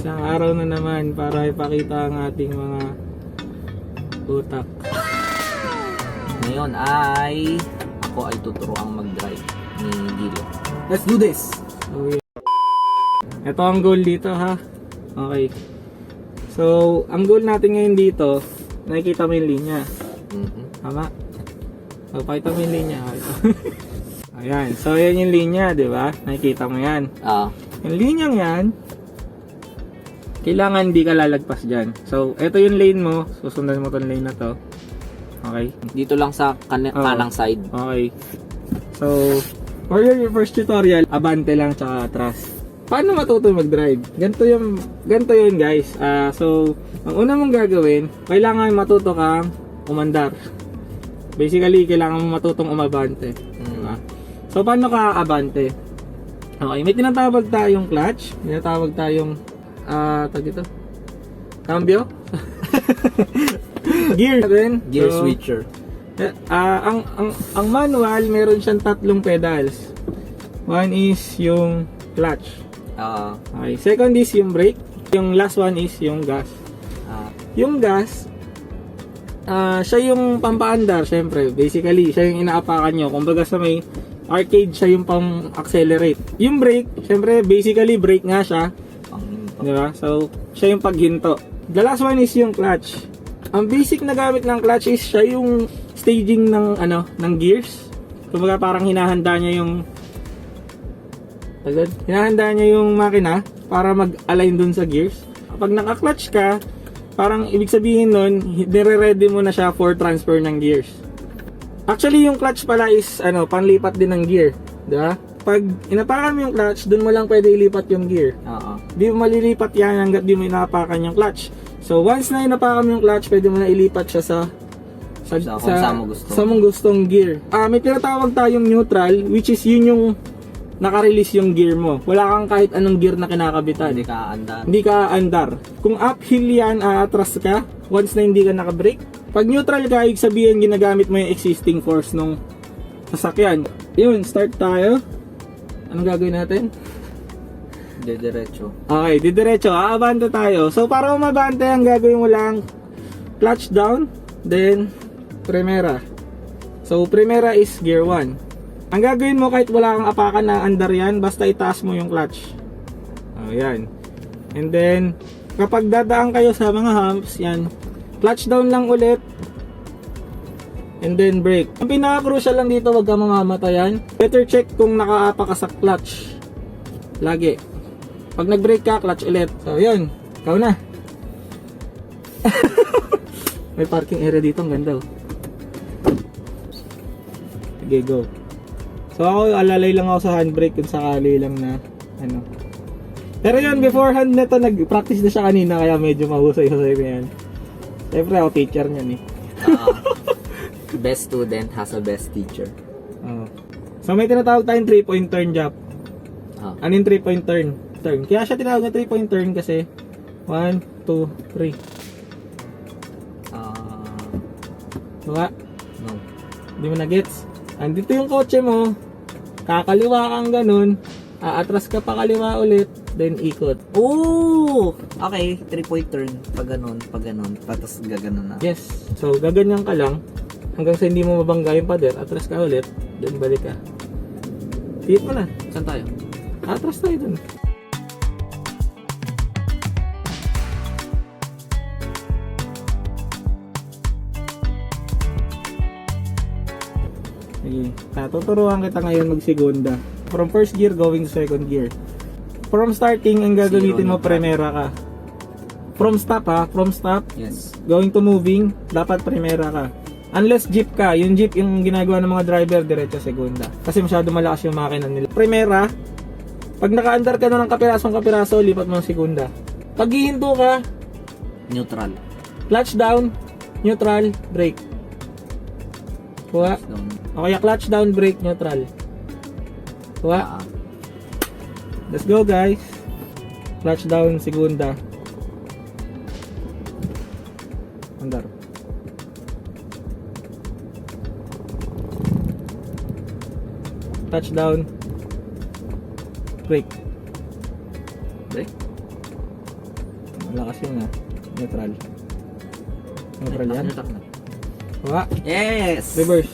Isang araw na naman para ipakita ang ating mga utak. Ngayon ay ako ay tuturuang mag-drive ni Gilo. Let's do this! Okay. Ito ang goal dito ha. Okay. So, ang goal natin ngayon dito, nakikita mo yung linya. Tama? So, pakita mo yung linya. Ayan. So, yan yung linya, di ba? Nakikita mo yan. Yung linyang yan, kailangan di ka lalagpas dyan. So, ito yung lane mo. Susundan mo tong lane na to. Okay? Dito lang sa kanang side. Okay. So, for your first tutorial, abante lang tsaka atras. Paano matuto mag-drive? Ganito yun guys. So, ang una mong gagawin, kailangan matuto kang umandar. Basically, kailangan mo matutong umabante. Diba? So, paano ka abante? Okay, may tinatawag tayong clutch. May tinatawag tayong tag ito? Cambio? Gear din. Gear switcher. Ang manual, meron siyang tatlong pedals. One is yung clutch. Okay. Second is yung brake. Yung last one is yung gas. Yung gas, siya yung pampaandar, syempre. Basically, siya yung inaapakan nyo. Kumbaga sa may arcade, siya yung pang-accelerate. Yung brake, syempre, basically, brake nga siya. Diba? So, siya yung paghinto. The last one is yung clutch. Ang basic na gamit ng clutch is siya yung staging ng gears. Kumbaga parang hinahanda niya yung makina para mag-align dun sa gears. Kapag naka-clutch ka, parang ibig sabihin nun, nire-ready mo na siya for transfer ng gears. Actually, yung clutch pala is panlipat din ng gear, 'di ba? Pag inapakan mo yung clutch, dun mo lang pwede ilipat yung gear. Di mo malilipat yan hanggat di mo inapakan yung clutch. So once na inapakan mo yung clutch, pwede mo na ilipat siya sa mong gustong gear. May tinatawag tayong neutral, which is yun yung naka-release yung gear mo. Wala kang kahit anong gear na kinakabitan. Hindi ka aandar. Kung uphill yan, atras ka once na hindi ka naka-brake. Pag neutral ka, ibig sabihin ginagamit mo yung existing force nung sasakyan. Yun, start tayo. Anong gagawin natin? Didiretso. Okay, didiretso. Aabante tayo. So, para umabante, ang gagawin mo lang, clutch down, then, primera. So, primera is gear 1. Ang gagawin mo kahit wala kang apakan na andar yan, basta itaas mo yung clutch. Ayan. And then, kapag dadaan kayo sa mga humps, yan, clutch down lang ulit. And then brake. Ang pinaka-crucial lang dito, wag ka mamamatayan. Better check kung nakaapa ka sa clutch. Lagi. Pag nag-brake ka, clutch ulit. So, yun. Ikaw na. May parking area dito. Ang ganda. Sige, go. So, ako, alalay lang ako sa handbrake kung sakali lang na, Pero yun, beforehand nito, nag-practice na siya kanina, kaya medyo mahusay-husay na yan. Siyempre, ako teacher niyan eh. Best student has a best teacher. So may tinatawag tayong 3-point turn job. Ano yung 3-point turn? Kaya siya tinawag na 3-point turn kasi 1, 2, 3. Diba? No. Hindi mo na gets? Andito yung kotse mo, kakaliwa kang ganun, aatras ka pa kaliwa ulit, then ikot. Oh! Okay, 3-point turn. Pag ganun, patas gaganon na. Yes. So gaganyan ka lang hanggang sa hindi mo mabangga yung pader, atras ka ulit, then balik ka. Tip mo na. Saan tayo? Atras tayo dun. Sige. Tuturuan kita ngayon mag-segunda. From first gear going to second gear. From starting, ang gagamitin mo, primera ka. From stop from stop, yes. Going to moving, dapat primera ka. Unless jeep ka, yung jeep yung ginagawa ng mga driver, diretso segunda. Kasi masyado malakas yung makina nila. Primera, pag naka-andar ka na ng kapiraso, lipat mo ng segunda. Pag hihinto ka, neutral. Clutch down, neutral, brake. Kuha. O kaya clutch down, brake, neutral. Kuha. Let's go guys. Clutch down, segunda. Andar. Touchdown. Brake. Brake? Malakas yun ah. Neutral. Neutral yan. Tuck na. Wa. Yes! Reverse.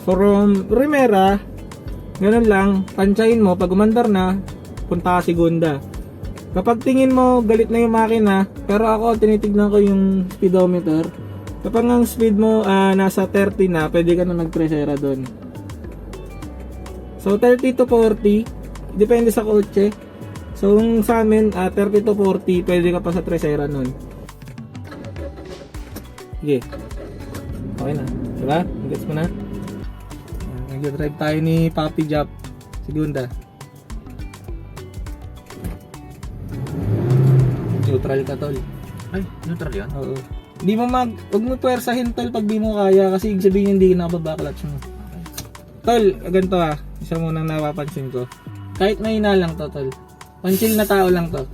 From Primera, ganun lang, tansyahin mo, pag umandar na, punta ka segunda. Kapag tingin mo, galit na yung makina, pero ako, tinitignan ko yung speedometer. Kapag ang speed mo nasa 30 na, pwede ka na mag-presera doon. So, 30 to 40, depende sa kotse. So, yung sa amin, 30 to 40, pwede ka pa sa presera nun. Sige. Okay na. Diba? Gets mo na? Nag-drive tayo ni Papi Jap. Segunda. Neutral ka, tol. Ay, neutral yun? Oo. Di mo huwag mo puwersahin, tol, pag di mo kaya. Kasi ibig sabihin hindi ka nakababa-clutch mo. Tol, ganito isa munang napapansin ko. Kahit mahina lang to, tol. Panchil na tao lang to.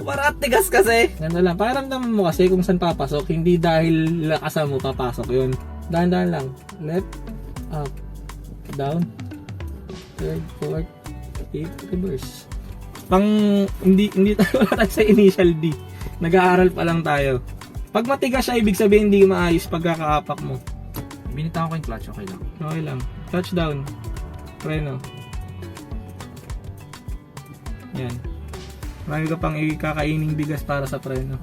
Parang tigas kasi. Ganito lang. Pakiramdaman mo kasi kung saan papasok. Hindi dahil lakasan mo papasok yun. Dahan-dahan lang. Left, up, down, third, fourth, fifth, reverse. Hindi tayo wala sa initial D. Nag-aaral pa lang tayo. Pag matigas siya, ibig sabihin hindi maayos pagkakaapak mo. Binitawan ko yung clutch, okay lang. Okay lang. Touch down. Preno. Yan. Marami ka pang ikakaining bigas para sa preno.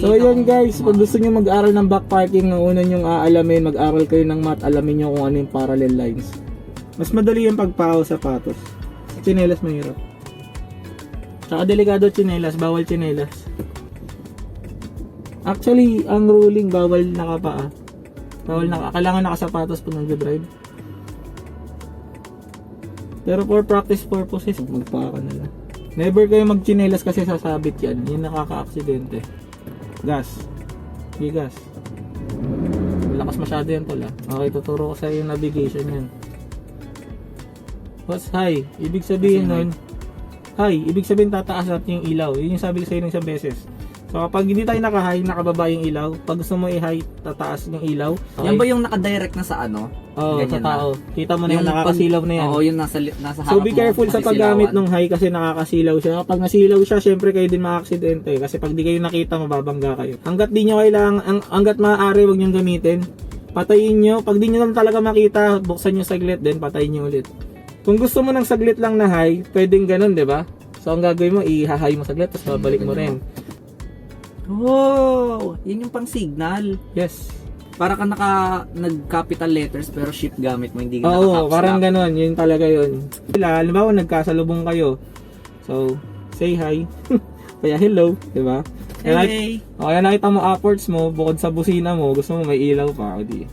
So yun guys, pag gusto nyo mag-aral ng back parking, ang una nyong aalamin, mag-aral kayo ng math, alamin nyo kung ano yung parallel lines. Mas madali yung pagpakaw sapatos. Tsinelas mahirap. Tsaka delikado tsinelas, bawal tsinelas. Actually, ang ruling, bawal nakapaa. Kailangan nakasapatos pag nag-drive. Pero for practice purposes, magpaka na lang. Never kayo mag-tsinelas kasi sasabit yan. Yung nakaka-aksidente. Gas. Sige, gas. Malakas masyado yan, tol. Okay, tuturo ko sa yung navigation yan. What's high? Ibig sabihin nun, high. Ibig sabihin tataas natin yung ilaw. Yun yung sabi ko sa'yo ng isang beses. So kapag hindi tayo naka-high, nakababa yung ilaw. Pag gusto mo i-high, tataas yung ilaw. Okay. Yan ba yung nakadirect na sa ano? Oo, sa Ganyan tao. Kita mo na yung Yung nakakasilaw na yan. Oo, yung nasa harap So be careful mo, sa paggamit ng high kasi nakakasilaw siya. Kapag nasilaw siya, syempre kayo din maka-aksidente. Kasi pag di kayo nakita, mababangga kayo. Hanggat di nyo kailangan, hanggat maaari, wag nyo gamitin. Patayin nyo. Pag di nyo lang talaga makita, buksan nyo saglit, then patayin nyo ulit. Kung gusto mo ng saglit lang na high, pwedeng ganun, di ba? So ang gagawin mo, i-high mo saglit, tapos babalik mo rin. Oh, yun yung pang signal. Yes. Para ka nag-capital letters pero shift gamit mo, hindi ka Oo, naka-caps parang lock. ganun. Yun talaga yun. Halimbawa, nagkasalubong kayo. So, say hi. Kaya hello, di ba? Hey! O kaya nakita mo upwards mo, bukod sa busina mo, gusto mo may ilaw pa. O di,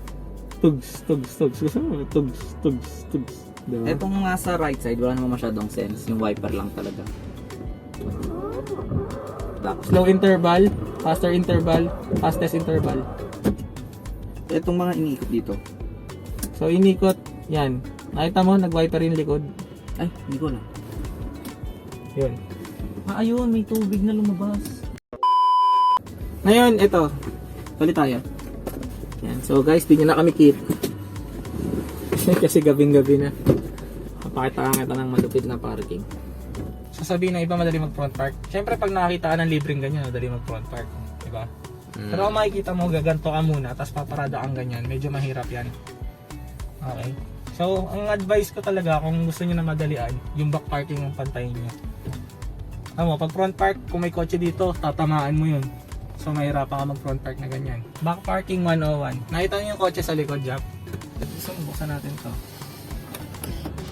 tugs, tugs, tugs. Gusto mo, tugs, tugs, tugs. Diba? Etong nasa right side, wala naman masyadong sense. Yung wiper lang talaga. Slow interval, faster interval, fastest interval. Etong mga iniikot dito. So, inikot, yan. Nakita mo, nag-wiper yung likod. Ay, hindi ko alam. Yun. Ayun, may tubig na lumabas. Ngayon, ito. Balik tayo. Yan. So, guys, di nyo na kami keep. Kasi gabing-gabi na. Pakita ka kita ng malupit na parking. Sasabihin ng iba madali mag front park. Siyempre pag nakakita ka ng libreng ganyan, madali mag front park, di ba? Pero kung makikita mo, gaganto ka muna, tapos paparada kang ganyan, medyo mahirap yan. Okay. So, ang advice ko talaga, kung gusto niyo na madalian, yung back parking ang pantayin niyo. Alam mo, pag front park, kung may kotse dito, tatamaan mo yun. So, mahirapan ka mag front park na ganyan. Back parking 101. Nakita niyo yung kotse sa likod, Jap? So, buksan natin to.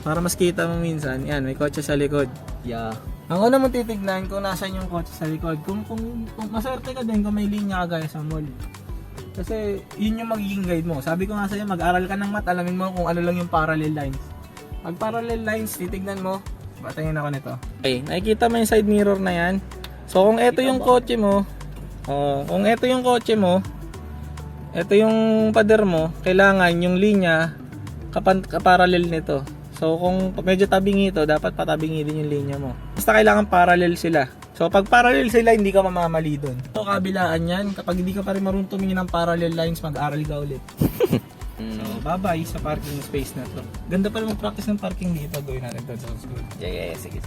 Para mas kita mo minsan, yan, may kotse sa likod. Yeah. Ang una mong titignan kung nasan yung kotse sa likod. Kung maswerte ka din kung may linya ka gaya sa mall. Kasi yun yung magiging guide mo. Sabi ko nga sa'yo, mag-aral ka ng math, alamin mo kung ano lang yung parallel lines. Pag parallel lines, titignan mo. Batayin ako nito. Okay, nakikita mo yung side mirror na yan. So kung ito yung kotse mo, ito yung pader mo, kailangan yung linya kaparallel nito. So kung medyo tabingi ito, dapat patabingi din yung linya mo. Basta kailangan parallel sila. So pag parallel sila, hindi ka mamamali doon. So kabilaan yan, kapag hindi ka pa rin marunong tumingin ng parallel lines, mag-aral ka ulit. So bye-bye sa parking space na to. Ganda pa rin mag-practice ng parking dito. Gawin natin ito. Sounds good. Yeah, sige.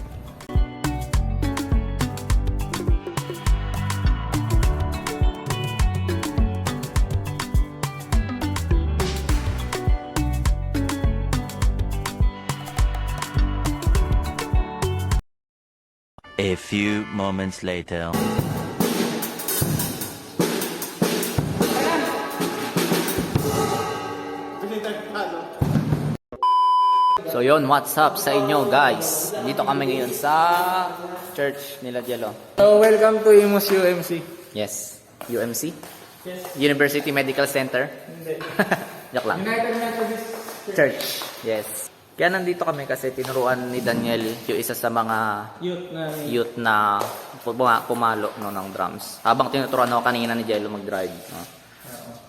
A few moments later. So yun, what's up sa inyo guys? Dito kami ngayon sa church nila Jello. So, welcome to Imus UMC. Yes, UMC? University Medical Center? Hindi. Joke lang. United Methodist Church. Yes. Kaya nandito kami kasi tinuruan ni Daniel yung isa sa mga Youth na pumalo no, ng drums. Habang tinuturuan ako kanina ni Jello mag-drive. No?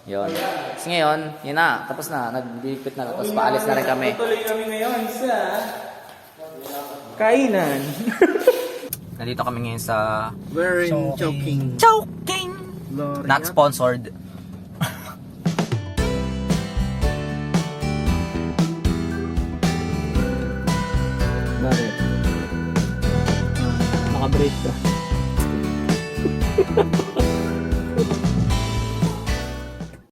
Yun. Tapos ngayon, yun na. Tapos na. Nagbibigpit na. Tapos paalis na rin kami. Tuloy kami ngayon sa kainan. Nandito kami ngayon sa We're in Chowking. Chowking! Not sponsored. Bakit? Naka-break ka.